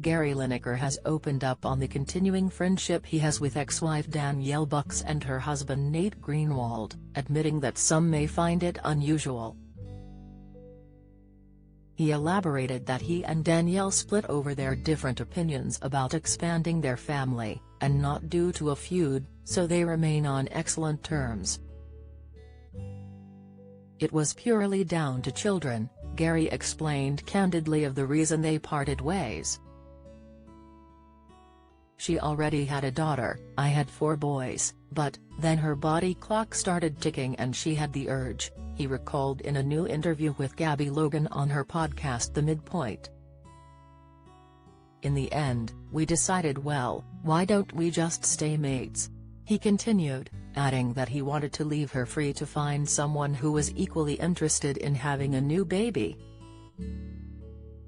Gary Lineker has opened up on the continuing friendship he has with ex-wife Danielle Bucks and her husband Nate Greenwald, admitting that some may find it unusual. He elaborated that he and Danielle split over their different opinions about expanding their family, and not due to a feud, so they remain on excellent terms. "It was purely down to children," Gary explained candidly of the reason they parted ways. "She already had a daughter, I had 4 boys, but then her body clock started ticking and she had the urge," he recalled in a new interview with Gabby Logan on her podcast The Midpoint. "In the end, we decided, well, why don't we just stay mates?" he continued, adding that he wanted to leave her free to find someone who was equally interested in having a new baby.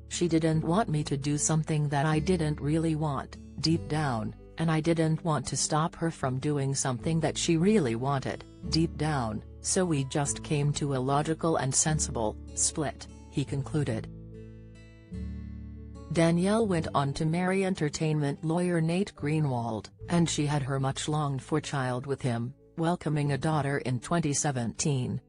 "She didn't want me to do something that I didn't really want, deep down, and I didn't want to stop her from doing something that she really wanted, deep down, so we just came to a logical and sensible split," he concluded. Danielle went on to marry entertainment lawyer Nate Greenwald, and she had her much longed-for child with him, welcoming a daughter in 2017.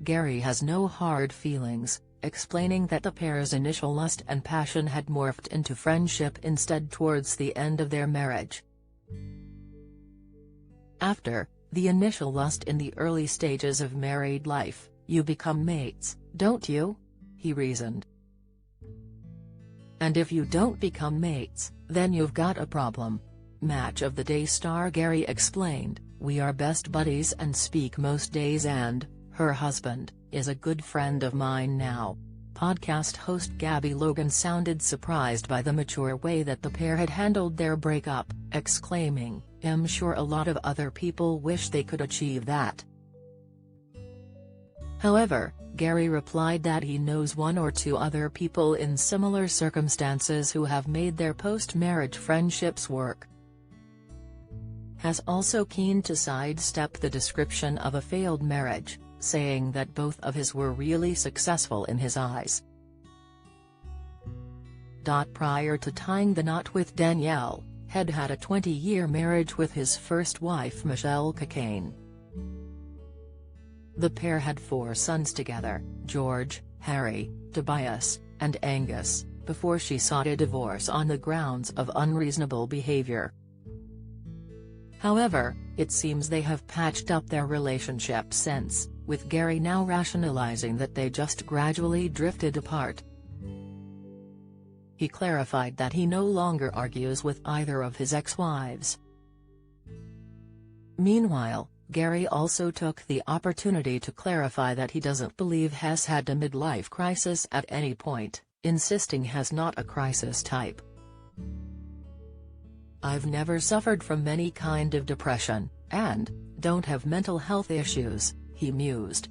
Gary has no hard feelings, explaining that the pair's initial lust and passion had morphed into friendship instead towards the end of their marriage. "After the initial lust in the early stages of married life, you become mates, don't you?" he reasoned. "And if you don't become mates, then you've got a problem." Match of the Day star Gary explained, "We are best buddies and speak most days and, her husband, is a good friend of mine now." Podcast host Gabby Logan sounded surprised by the mature way that the pair had handled their breakup, exclaiming, "I'm sure a lot of other people wish they could achieve that." However, Gary replied that he knows 1 or 2 other people in similar circumstances who have made their post-marriage friendships work. Has also keen to sidestep the description of a failed marriage, saying that both of his were really successful in his eyes. Prior to tying the knot with Danielle, had a 20-year marriage with his first wife Michelle Cocaine. The pair had 4 sons together, George, Harry, Tobias, and Angus, before she sought a divorce on the grounds of unreasonable behavior. However, it seems they have patched up their relationship since, with Gary now rationalizing that they just gradually drifted apart. He clarified that he no longer argues with either of his ex-wives. Meanwhile, Gary also took the opportunity to clarify that he doesn't believe Hess had a midlife crisis at any point, insisting Hess not a crisis type. "I've never suffered from any kind of depression, and don't have mental health issues," he mused.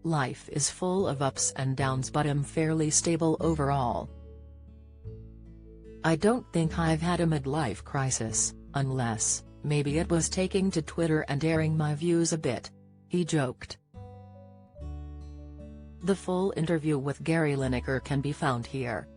"Life is full of ups and downs, but I'm fairly stable overall. I don't think I've had a midlife crisis, unless, maybe it was taking to Twitter and airing my views a bit," he joked. The full interview with Gary Lineker can be found here.